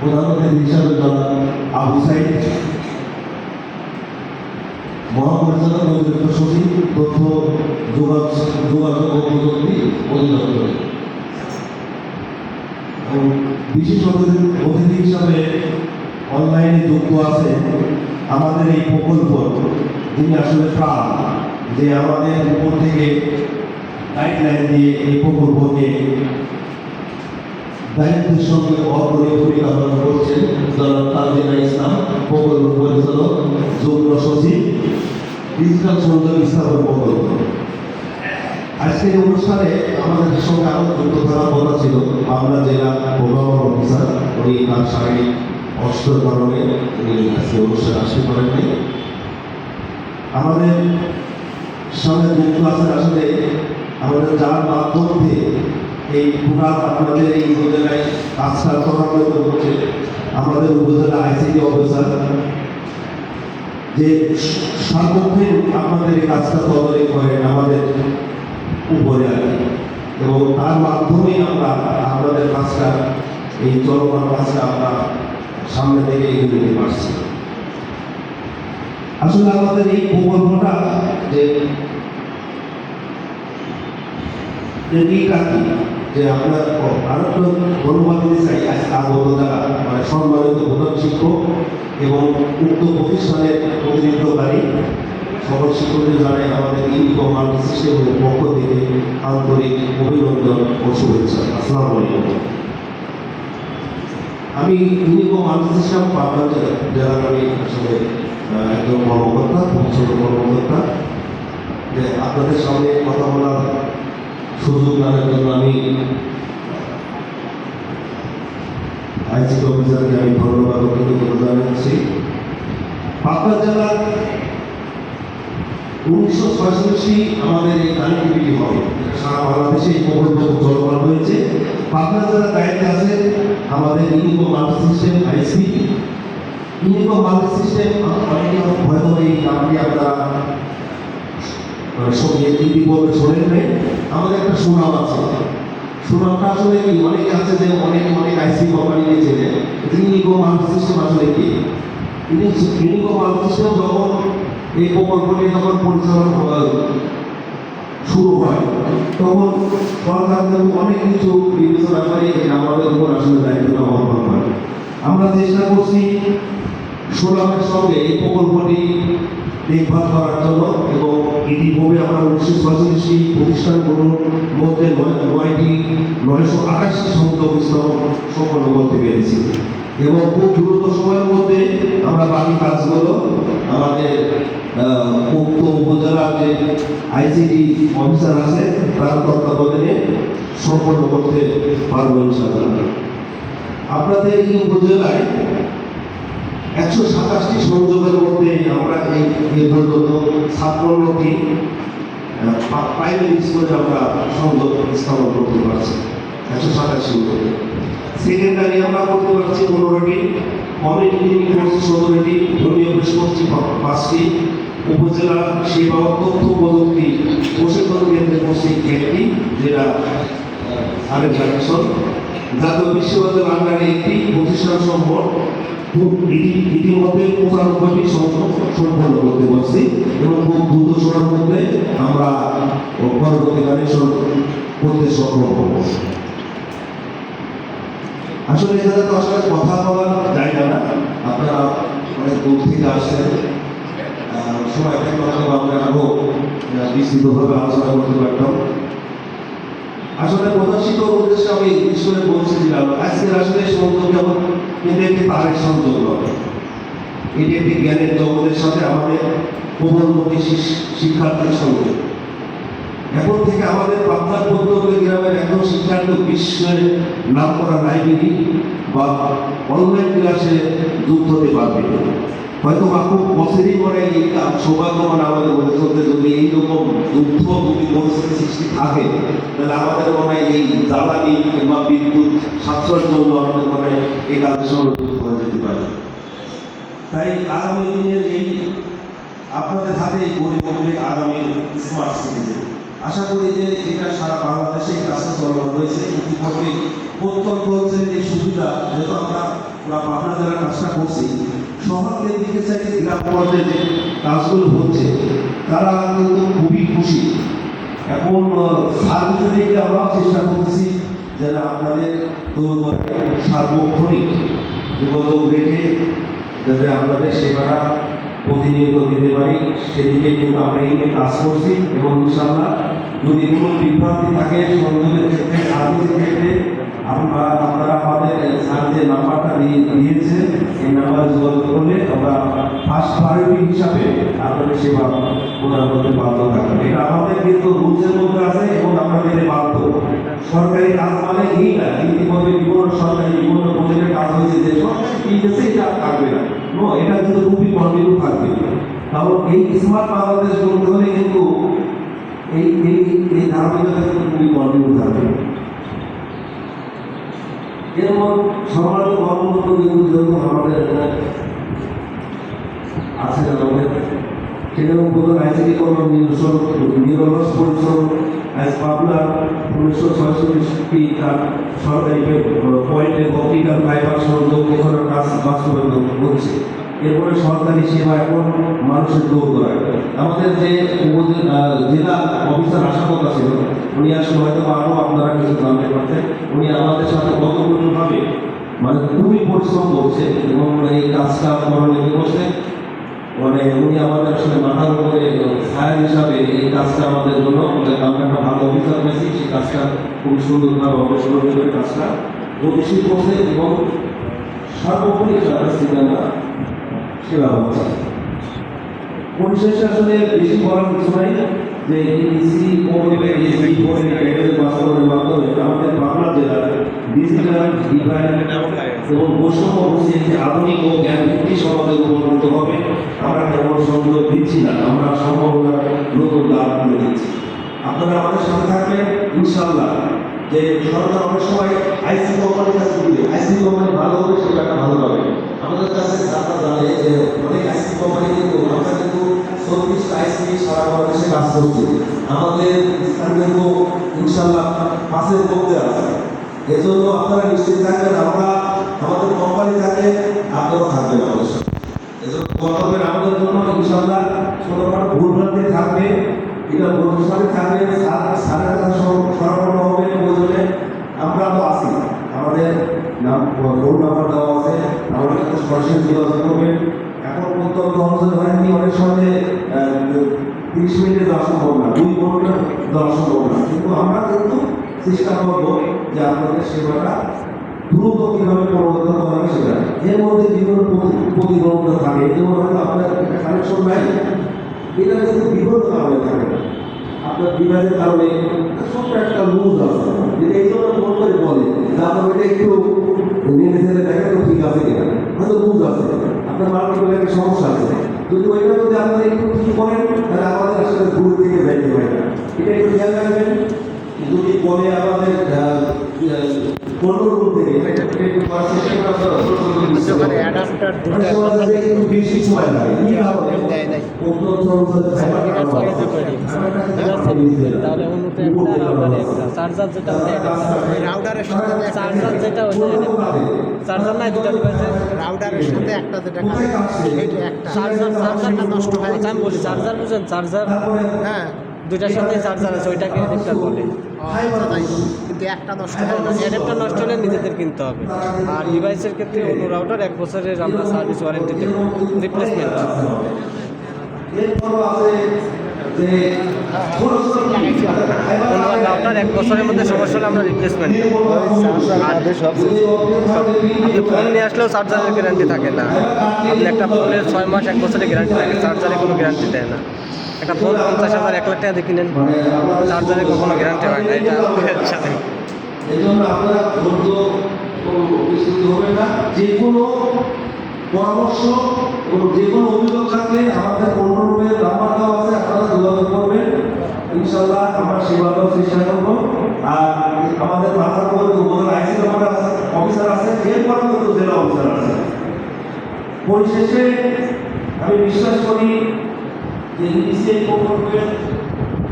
প্রধান অতিথি হিসাবে জনাব আবু সাইদ, মহাপরিচালক অতিরিক্ত সচিব তথ্য যোগাযোগ ও প্রযুক্তি অধিদপ্তর। বিশেষ অতিথি হিসাবে অনলাইনে যুক্ত আছে আমাদের এই প্রকল্প, যিনি আসলে প্রাণ, যে আমাদের উপর থেকে গাইডলাইন দিয়ে এই প্রকল্পকে দায়িত্বের সঙ্গে অগ্রণী ভূমিকা পালন করছেন জনাব তানজিনা ইসলাম, প্রকল্প পরিচালক, যুগ্ম সচিব, ডিজিটাল সংযোগ স্থাপন প্রকল্প। আজকের অনুষ্ঠানে আমাদের সঙ্গে আরো যুক্ত থাকার কথা ছিল পাবনা জেলা প্রোগ্রাম অফিসার, উনি তার শারীরিক অসুস্থতার কারণে উনি আজকে অনুষ্ঠানে আসতে পারেননি। আমাদের সঙ্গে যুক্ত আছেন আসলে আমাদের যার মাধ্যম দিয়ে এই পুরা আপনাদের এই উপজেলায় কাজটা ত্বরান্বিত হচ্ছে, আমাদের উপজেলা আইসিটি অফিসার, যে সার্বক্ষণিক আপনাদের এই কাজটা তদারকি করেন আমাদের উপরে আর কি, এবং তার মাধ্যমেই আমরা আমাদের কাজটা, এই চলমান কাজটা আমরা সামনে থেকে এগিয়ে নিতে পারছি। আসলে আমাদের এই প্রকল্পটা যে যে আমরা আরেকটা ধন্যবাদ দিতে চাই আজকে আগত যারা মানে সম্মানিত প্রধান শিক্ষক এবং উক্ত প্রতিষ্ঠানের প্রতিনিধিত্বকারী সকল শিক্ষকদের জানাই আমাদের ইউনিকম মাল্টি সিস্টেমের পক্ষ থেকে আন্তরিক অভিনন্দন ও শুভেচ্ছা। আসসালামু আলাইকুম। আমি ইউনিকম মাল্টি সিস্টেম পাবনা জেলার আমি আসলে একজন কর্মকর্তা, ছোট কর্মকর্তা, যে আপনাদের সামনে কথা বলার সুযোগ দেওয়ার জন্য আমি আইসিটি অফিসারকে আমি ধন্যবাদ ও কৃতজ্ঞতা জানাচ্ছি। পাবনা জেলার 1966 আমাদের এই কানেক্টিভিটি হবে, সারা বাংলাদেশে এই প্রকল্প চলমান হয়েছে। পাবনা জেলার দায়িত্বে আছে আমাদের ইউনিকম মাল্টি সিস্টেম আইসি। ইউনিকম মাল্টি সিস্টেম অনেকে হয়তো এই নামটি আপনারা ইতিপূর্বে শোনেন নাই। আমাদের একটা সুনাম আছে, সুনামটা আসলে কি, অনেকে আছে যে অনেক আইসি কোম্পানি চেনে। ইউনিকম মাল্টি সিস্টেম আসলে কি? ইউনিকম মাল্টি সিস্টেম যখন এই প্রকল্পটি যখন পরিচালনা শুরু হয়, তখন সরকার অনেক কিছু বিবেচনা করে আমাদের উপর আসলে দায়িত্বটা বহন করে। আমরা চেষ্টা করছি সুনামের সঙ্গে এই প্রকল্পটি দেখভাল করার জন্য, এবং ইতিপূর্বে আমরা 1986 প্রতিষ্ঠানগুলোর মধ্যে 988 সংযোগ স্থাপন সম্পন্ন করতে পেরেছি, এবং খুব দ্রুত সময়ের মধ্যে আমরা বাকি কাজগুলো আমাদের উক্ত উপজেলার যে আইসিটি অফিসার আছে তার তত্ত্বাবধানে সম্পন্ন করতে পারবো ইনশাআল্লাহ। আপনাদের এই উপজেলায় 127টি সংযোগের মধ্যে আমরা এই পর্যন্ত 56টি প্রাইমারি স্কুলে আমরা সংযোগ স্থাপন করতে পারছি 187 মধ্যে। সেকেন্ডারি আমরা করতে পারছি 15টি, কমিউনিটি ক্লিনিক করছি 17টি, ধর্মীয় অফিস করছি 5টি, উপজেলা সেবা ও তথ্য প্রযুক্তি প্রশিক্ষণ কেন্দ্রে করছি 1টি, যেটা আরেক জাতীয় জাতীয় বিশ্ববিদ্যালয়ের আন্ডারে 1টি প্রতিষ্ঠান সমূহ ইতিমধ্যে 95টি সম্পন্ন করতে পারছি, এবং খুব দ্রুত সময়ের মধ্যে আমরা পরবর্তীকালে করতে সক্ষম হব। আসলে এখানে তো আসলে কথা বলার জায়গা না, আপনারা অনেক দূর থেকে আসছেন, সময় থাকলে হয়তো আমরা আরো বিস্তৃতভাবে আলোচনা করতে পারতাম। আসলে প্রধান শিক্ষক উদ্দেশ্যে আমি ঈশ্বরে বলছিলাম, আজকের আসলে সংযোগ যেমন কিন্তু একটি তারের সংযোগ নয়, এটি একটি জ্ঞানের জগতের সাথে আমাদের প্রবলমুখী শিক্ষার্থীর সংযোগ। এখন থেকে আমাদের পাবনার প্রত্যেক গ্রামের একজন শিক্ষার্থী বিশ্বের নাম করা লাইব্রেরি বা অনলাইন ক্লাসে যুক্ত হতে পারবে। হয়তো খুব বছরই পরে এই সৌভাগ্যবান আমাদের মধ্যে চলতে, যদি এইরকম যুদ্ধ যদি পরিস্থিতি সৃষ্টি থাকে, তাহলে আমাদের মনে হয় এই জ্বালানি কিংবা বিদ্যুৎ সাশ্রয়ের জন্য আমাদের মনে হয় এই কাজের সঙ্গে যুক্ত হয়ে যেতে পারে। তাই আগামী দিনের এই আপনাদের হাতে এই পরিকল্পিত আগামী স্মার্ট সিটিতে আশা করি যে এটা সারা বাংলাদেশে এই কাজটা চলমান রয়েছে। ইতিপূর্বে প্রত্যন্ত হচ্ছে যে সুবিধা, যেহেতু আমরা পাবনা জেলার কাজটা করছি, শহরের দিকে চাইতে গ্রাম পর্যায়ে যে কাজগুলো হচ্ছে তারা কিন্তু খুবই খুশি। এখন সার্ভিসে দিকে আমরা চেষ্টা করছি যেন আপনাদের সার্বক্ষণিক যোগাযোগ রেখে যাতে আপনাদের সেবাটা প্রতিনিয়ত দিতে পারি, সেদিকে কিন্তু আমরা এই কাজ করছি। এবং ইনশাআল্লাহ যদি কোনো বিভ্রান্তি থাকে সংযোগের ক্ষেত্রে, সার্ভিসের ক্ষেত্রে, আপনারা আমাদের স্যার যে নাম্বারটা দিয়েছে এই নাম্বারে যোগাযোগ করলে আমরা ফার্স্ট প্রায়োরিটি হিসাবে আপনাদের সেবা প্রদান করতে বাধ্য থাকবে। এটা আমাদের কিন্তু রুলসের মধ্যে আছে এবং আমরা মেনে বাধ্য। সরকারি কাজ মানে এই না ইতিমধ্যে বিভিন্ন সরকারি বিভিন্ন প্রজেক্টের কাজ হয়েছে যে সরকারি কি দিয়েছে এটা থাকবে না, নো, এটা কিন্তু খুবই কন্টিনিউ থাকবে। কারণ এই স্মার্ট বাংলাদেশ করতে হলে কিন্তু এই এই এই ধারাবাহিকতা কিন্তু খুবই কন্টিনিউ থাকবে। যেমন সমাজ কর্মরত কিন্তু যেরকম আমাদের আছে আমাদের সেরকম কোনো আইসিটি কর্ম নিরলস পরিশ্রম আজ পাবনা 1966টি তার সরকারি পয়েন্টের অপটিক্যাল ফাইবার সংযোগ এখানের কাজ বাস্তবায়ন হচ্ছে। এরপরে সরকারি সেবা এখন মানুষের দৌড় করায়। আমাদের যে জেলা অফিসার আশাপত ছিল, উনি আসলে হয়তো আরও আপনারা কিছু জানতে পারতেন, উনি আমাদের সাথে গতভাবে মানে খুবই পরিশ্রম করছে এবং এই কাজটা করণীয় করছে। মানে উনি আমাদের আসলে মাথার উপরে ছায়া হিসাবে এই কাজটা আমাদের জন্য আমরা একটা ভালো অফিসার পেয়েছি, সেই কাজটা খুব সুন্দরভাবে অগ্রসর করে কাজটা গতিশীল করছে এবং সর্বোপরি আমরা সেবা হচ্ছে। পরিশেষে আসলে বেশি করার কিছু নাই যে ইসি কোম্পানির এই কোম্পানির বাস্তবায়নের মাধ্যমে আমাদের বাংলা জেলার ডিজিটাল ডিভাইড এবং বৈষম্য বুঝিয়ে যে আধুনিক ও জ্ঞানভিত্তিক সমাজে রূপান্তরিত হবে। আমরা কেমন সংযোগ দিচ্ছি না, আমরা সম্ভাবনার নতুন লাভ করে দিচ্ছি। আপনারা আমাদের সাথে থাকবেন ইনশাআল্লাহ। যে সরকার অনেক সময় আইসি কোম্পানির কাছে দিবে, আইসি কোম্পানি ভালো হবে সে টাকা ভালো পাবে। আমাদের কাছে আপনারা জানে যে অনেক আইসি কোম্পানি কিন্তু আমরা কিন্তু 34 আইসি সারা বাংলাদেশে কাজ করছি। আমাদের স্থান কিন্তু ইনশাআল্লাহ পাশের মধ্যে আছে। এজন্য আপনারা নিশ্চিত থাকবেন আমরা আমাদের কোম্পানি থাকে, আপনারাও থাকবেন আমাদের সাথে। এজন্য কর্তব্যের আমাদের জন্য ইনশাআল্লাহ ছোটখাটো ভুলভ্রান্তি থাকবে, এটা ভবিষ্যতে থাকবে, সারের কাছে সরবরাহ হবে। প্রয়োজনে আমরা তো আছি, আমাদের নাম ফোন নাম্বার দেওয়া আছে, আমাদের সাথে সরাসরি যোগাযোগ করবেন। এখন প্রত্যন্ত অঞ্চলে হয়নি, অনেক সময় 30 মিনিটে দেওয়া সম্ভব না, 2 ঘন্টা দেওয়া সম্ভব না, কিন্তু আমরা কিন্তু চেষ্টা করবো যে আপনাদের সেবাটা দ্রুত কীভাবে পরিবর্তন করা হবে সেটা। এর মধ্যে বিভিন্ন প্রতিবন্ধকতা থাকে, যেমন হয়তো আপনার কানেকশন নাই, এটা কিন্তু বিভিন্ন কারণে থাকে না, আপনার ডিভাইসের কারণে ছোট্ট একটা লুজ আছে, এই জন্য ফোন করে বলে যে আপনার ওইটা একটু নেড়ে ছেড়ে দেখেন তো ঠিক আছে কিনা, হয়তো লুজ আছে, আপনার মাল্টিপ্লের একটা সমস্যা আছে। যদি ওইটা যদি আপনারা একটু ঠিক করেন তাহলে আমাদের আসলে দূর থেকে যাইতে হয় না, এটা একটু খেয়াল রাখবেন। যদি বলে আমাদের কন্ট্রোল থেকে এটা একটু করার চেষ্টা করা বেশি সময় লাগে, তাহলে অন্যটা চার্জার যেটা রাউটারের সাথে চার্জার নাই দুটা ডিভাইসে, রাউটারের সাথে একটা যেটা চার্জারটা নষ্ট হয়। আমি বলি চার্জার বুঝেন, চার্জার হ্যাঁ দুইটার সাথে চার্জার আছে, ওইটাকে অ্যাডাপ্টার বলে। কিন্তু একটা নষ্ট হয় না, অ্যাডাপ্টার নষ্ট হলে নিজেদের কিনতে হবে। আর ডিভাইসের ক্ষেত্রে অন্য রাউটার 1 বছরের আমরা সার্ভিস ওয়ারেন্টি দেব, রিপ্লেসমেন্ট। রাউটার 1 বছরের মধ্যে সমস্যা হলে আমরা রিপ্লেসমেন্ট দেব। আপনি ফোন নিয়ে আসলেও চার্জারের গ্যারান্টি থাকে না। আপনি একটা ফোনের 6 মাস 1 বছরের গ্যারান্টি থাকে, চার্জারে কোনো গ্যারান্টি দেয় না। একটা ফোন 50,000 1 লাখ টাকা দিয়ে কিনেন, চার্জারে কখনো গ্যারান্টি হয় না, এটা এই জন্য আপনারা ধৈর্য হবে না। যে কোনো পরামর্শ এবং যে কোনো অভিযোগ থাকলে আমাদের কন্ট্রোল রুমের নাম্বার দেওয়া আছে, আপনারা যোগাযোগ করবেন, ইনশাআল্লাহ আমরা সেবা দেওয়ার চেষ্টা করব। আর আমাদের মাথার মধ্যে উপজেলা আইসি অফিসার আছে, এরপরে কিন্তু জেলা অফিসার আছে। পরিশেষে আমি বিশ্বাস করি যে ইসিআই কন্ট্রোল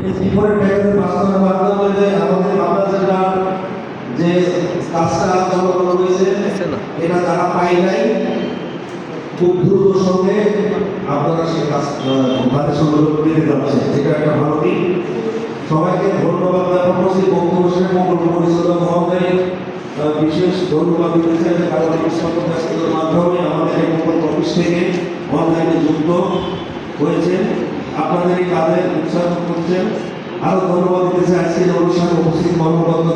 এই জীবনের প্যাকেজের বাস্তবায়নের মাধ্যমে আমাদের বাংলা জেলার যে কাজটা জনগণ হয়েছে এটা তারা পাই নাই, খুব দ্রুত সঙ্গে আপনারা সেই কাজ তাদের সঙ্গে পেতে যাচ্ছে, এটা একটা ভালো দিক। সবাইকে ধন্যবাদ জ্ঞাপন করছি। বক্তব্য শেষে মঙ্গল পরিচালক মহোদয় বিশেষ ধন্যবাদ দিতে চাই, কারণ ব্যস্ততার মাধ্যমে আমাদের এই মঙ্গল অফিস থেকে অনলাইনে যুক্ত হয়েছে, আপনাদের এই কাজে উৎসাহ করছেন। আরো ধন্যবাদ দিতে চাই আজকের অনুষ্ঠানে উপস্থিত কর্মকর্তা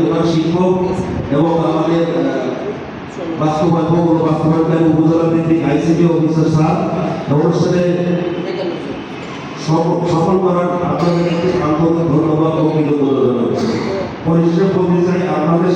প্রধান শিক্ষক এবং আমাদের বাস্তবায়ন উপজেলা ভিত্তিক আইসিডি অফিসার স্যার অনুষ্ঠানে সফল করার আপনাদের আন্তরিক ধন্যবাদ ও কৃতজ্ঞতা জানাচ্ছি। পরিশেষে বলতে চাই আপনাদের